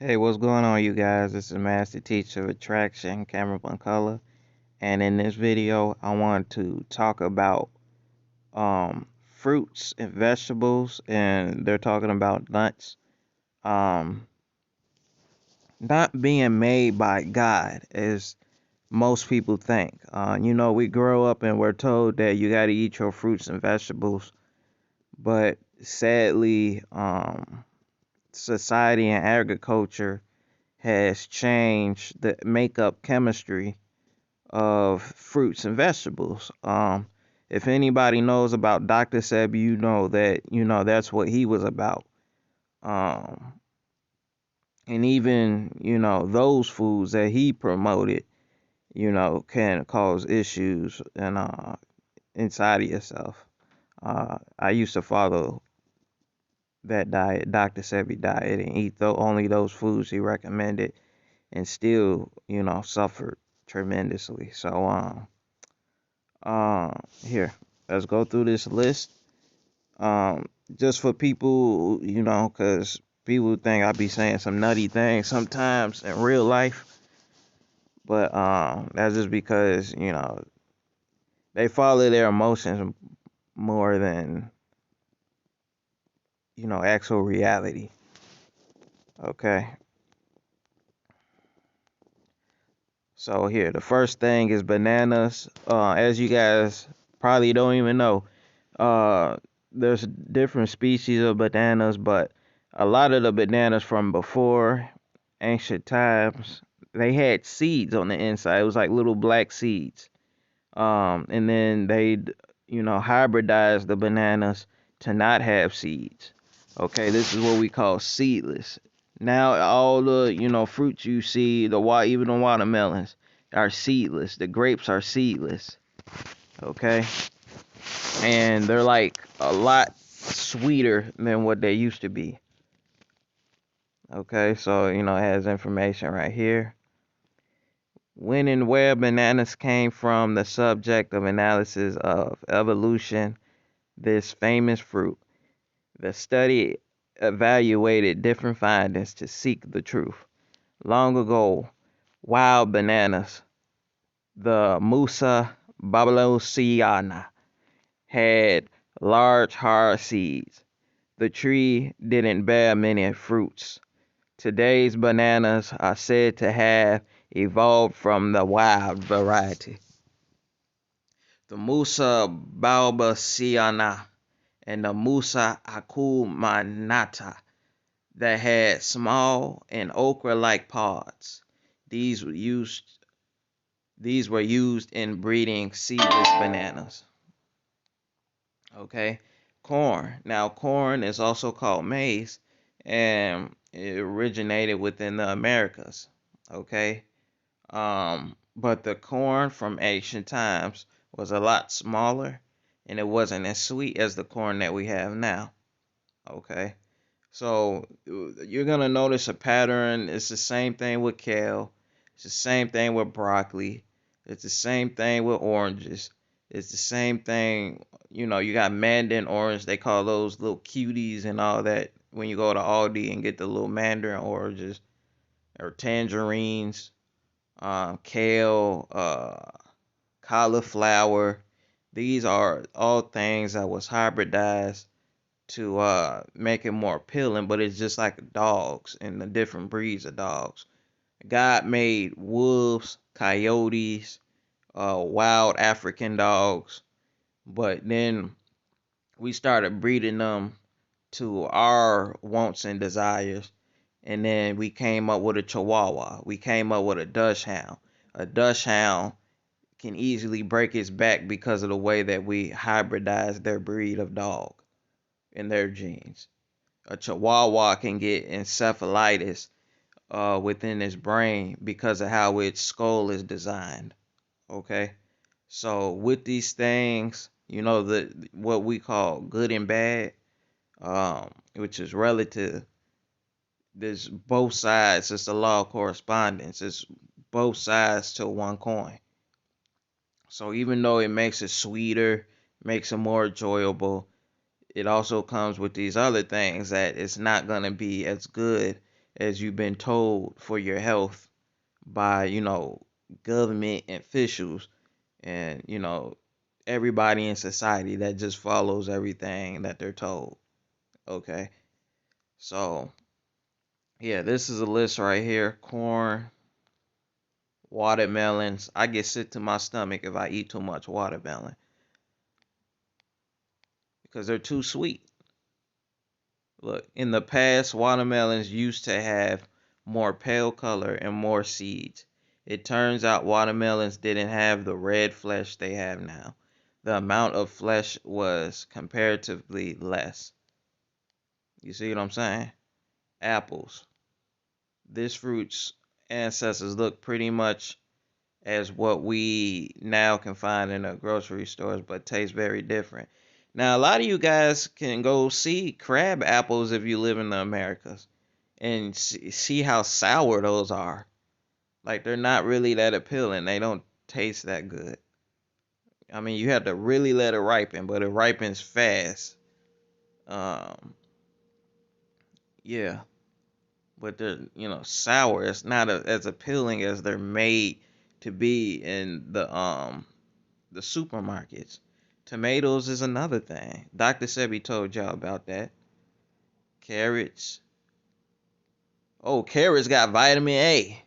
Hey, what's going on, you guys? This is Master Teacher of Attraction, Camera One Color, and in this video, I want to talk about fruits and vegetables, and they're talking about nuts, um, not being made by God, as most people think. We grow up and we're told that you got to eat your fruits and vegetables, but sadly, society and agriculture has changed the makeup chemistry of fruits and vegetables. If anybody knows about Dr. Sebi, that's what he was about. Um, and even those foods that he promoted, can cause issues and inside of yourself. I used to follow that diet, Dr. Sebi diet, and eat only those foods he recommended, and still, suffered tremendously. So, here, let's go through this list. Um, just for people, because people think I be saying some nutty things sometimes in real life, but that's just because they follow their emotions more than actual reality. Okay, so here, the first thing is bananas. As you guys probably don't even know, Uh, there's different species of bananas, but a lot of the bananas from before ancient times, they had seeds on the inside. It was like little black seeds. And then hybridized the bananas to not have seeds. Okay, this is what we call seedless. Now all the fruits you see, even the watermelons are seedless. The grapes are seedless. Okay, and they're like a lot sweeter than what they used to be. Okay, so it has information right here. When and where bananas came from, the subject of analysis of evolution, this famous fruit. The study evaluated different findings to seek the truth. Long ago, wild bananas, the Musa babyloniana, had large hard seeds. The tree didn't bear many fruits. Today's bananas are said to have evolved from the wild variety, the Musa baobabsiana and the Musa akumanata, that had small and okra-like pods. These were used these were used in breeding seedless bananas. Okay, corn. Now, corn is also called maize, and it originated within the Americas. Okay, but the corn from ancient times was a lot smaller, and it wasn't as sweet as the corn that we have now. Okay, so you're gonna notice a pattern. It's the same thing with kale. It's the same thing with broccoli. It's the same thing with oranges. It's the same thing. You got mandarin orange. They call those little cuties and all that when you go to Aldi and get the little mandarin oranges or tangerines, kale, cauliflower. These are all things that was hybridized to make it more appealing, but it's just like dogs and the different breeds of dogs. God made wolves, coyotes, wild African dogs, but then we started breeding them to our wants and desires, and then we came up with a Chihuahua. We came up with a Dachshund. A Dachshund can easily break its back because of the way that we hybridize their breed of dog and their genes. A Chihuahua can get encephalitis within its brain because of how its skull is designed. Okay, so with these things, the what we call good and bad, which is relative. There's both sides. It's the law of correspondence. It's both sides to one coin. So even though it makes it sweeter, makes it more enjoyable, it also comes with these other things that it's not going to be as good as you've been told for your health by, government officials and, everybody in society that just follows everything that they're told. Okay. So, yeah, this is a list right here. Corn, watermelons. I get sick to my stomach if I eat too much watermelon because they're too sweet. Look, in the past, watermelons used to have more pale color and more seeds. It turns out watermelons didn't have the red flesh they have now. The amount of flesh was comparatively less. You see what I'm saying? Apples. This fruit's ancestors look pretty much as what we now can find in the grocery stores, but taste very different. Now, a lot of you guys can go see crab apples if you live in the Americas and see how sour those are. Like, they're not really that appealing. They don't taste that good. I mean, you have to really let it ripen, but it ripens fast. Um, yeah, but they're, sour. It's not as appealing as they're made to be in the supermarkets. Tomatoes is another thing. Dr. Sebi told y'all about that. Carrots. Oh, carrots got vitamin A.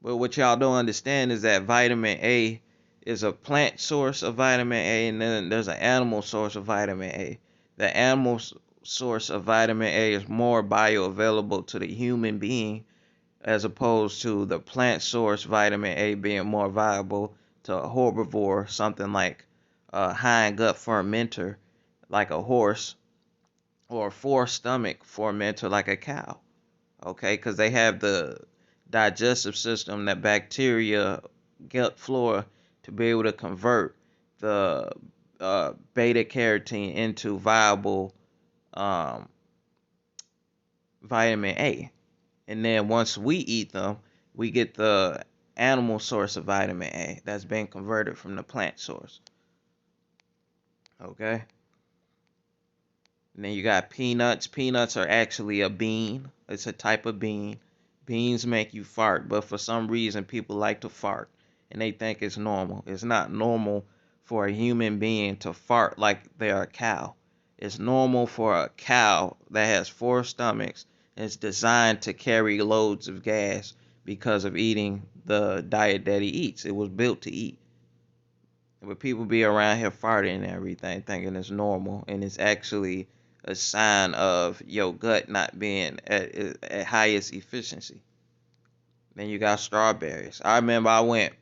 But what y'all don't understand is that vitamin A is a plant source of vitamin A, and then there's an animal source of vitamin A. The animal source of vitamin A is more bioavailable to the human being as opposed to the plant source vitamin A being more viable to a herbivore, something like a hind gut fermenter, like a horse, or a four stomach fermenter, like a cow. Okay, because they have the digestive system, that bacteria, gut flora, to be able to convert the beta carotene into viable um, vitamin A. And then once we eat them, we get the animal source of vitamin A that's been converted from the plant source. Okay? And then you got peanuts. Peanuts are actually a bean. It's a type of bean. Beans make you fart, but for some reason people like to fart and they think it's normal. It's not normal for a human being to fart like they're a cow. It's normal for a cow that has four stomachs and is designed to carry loads of gas because of eating the diet that he eats. It was built to eat. But people be around here farting and everything, thinking it's normal, and it's actually a sign of your gut not being at highest efficiency. Then you got strawberries. I remember I went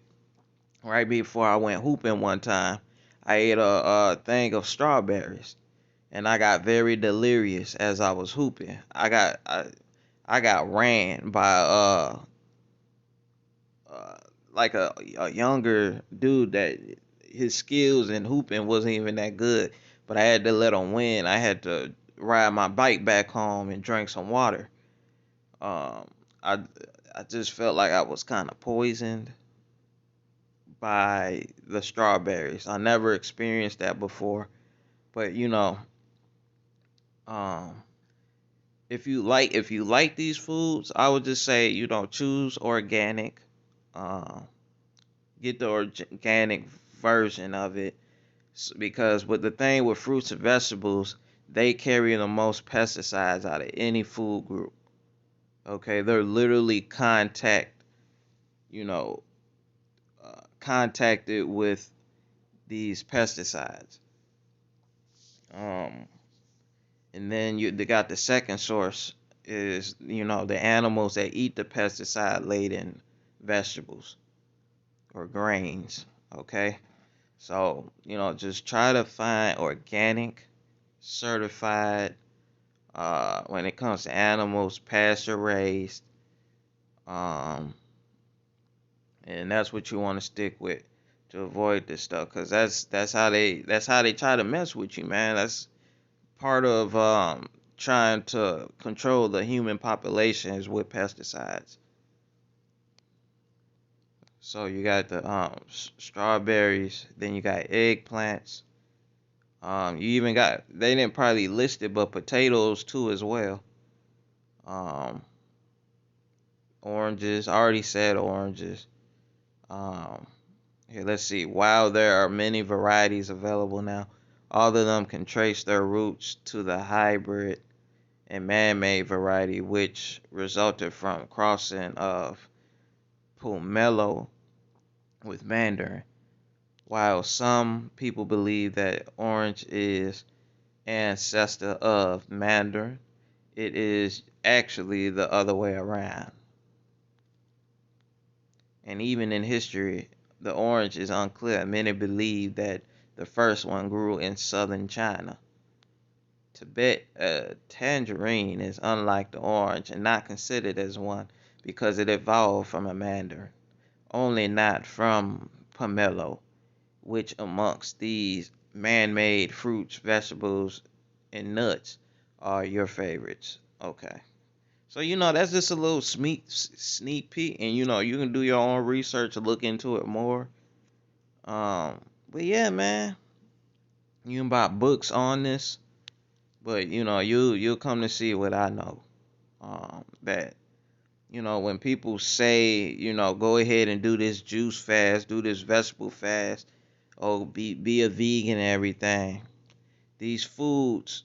right before I went hooping one time. I ate a thing of strawberries, and I got very delirious as I was hooping. I got ran by uh like a younger dude that his skills in hooping wasn't even that good, but I had to let him win. I had to ride my bike back home and drink some water. Um, I I just felt like I was kind of poisoned by the strawberries. I never experienced that before, but um, if you like these foods, I would just say choose organic. Um, get the organic version of it because with the thing with fruits and vegetables, they carry the most pesticides out of any food group. Okay, they're literally you know, contacted with these pesticides. Um, and then they got the second source is the animals that eat the pesticide laden vegetables or grains. Okay, so just try to find organic, certified. When it comes to animals, pasture raised, um, and that's what you want to stick with to avoid this stuff, cause that's how they try to mess with you, man. That's part of trying to control the human population is with pesticides. So you got the strawberries, then you got eggplants. You even they didn't probably list it, but potatoes too as well. Um, Oranges. I already said oranges. Um, Here, let's see. While there are many varieties available now, all of them can trace their roots to the hybrid and man-made variety, which resulted from crossing of pomelo with mandarin. While some people believe that orange is ancestor of mandarin, it is actually the other way around. And even in history, the orange is unclear. Many believe that the first one grew in southern China. Tibet, tangerine is unlike the orange and not considered as one because it evolved from a mandarin, only not from pomelo, which amongst these man-made fruits, vegetables, and nuts are your favorites. Okay. So that's just a little sneak peek, and you can do your own research and look into it more. But yeah, man, you can buy books on this, but you'll come to see what I know. That when people say go ahead and do this juice fast, do this vegetable fast, oh be a vegan and everything. These foods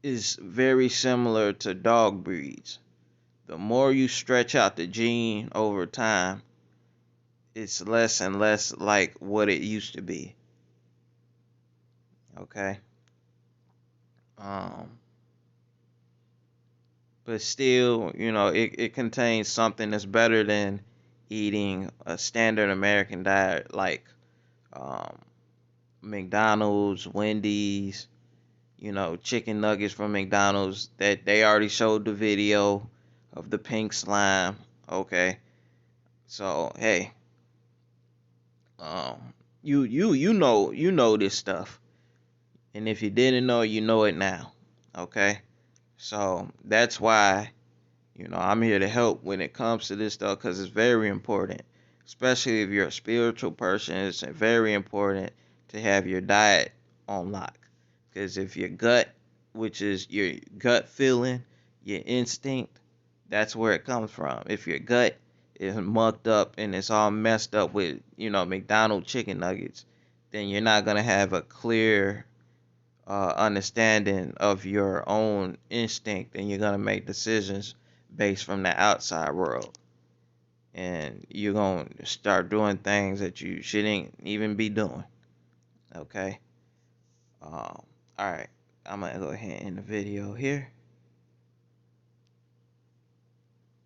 is very similar to dog breeds. The more you stretch out the gene over time, it's less and less like what it used to be. Okay. Um, but still, it contains something that's better than eating a standard American diet like um, McDonald's, Wendy's, chicken nuggets from McDonald's that they already showed the video of the pink slime. Okay. So, hey, you know this stuff. And if you didn't know, you know it now. Okay? So, that's why I'm here to help when it comes to this stuff because it's very important. Especially if you're a spiritual person, it's very important to have your diet on lock. Because if your gut, which is your gut feeling, your instinct, that's where it comes from. If your gut is mucked up and it's all messed up with, McDonald's chicken nuggets, then you're not going to have a clear understanding of your own instinct and you're going to make decisions based from the outside world. And you're going to start doing things that you shouldn't even be doing. Okay? All right. I'm going to go ahead and end the video here.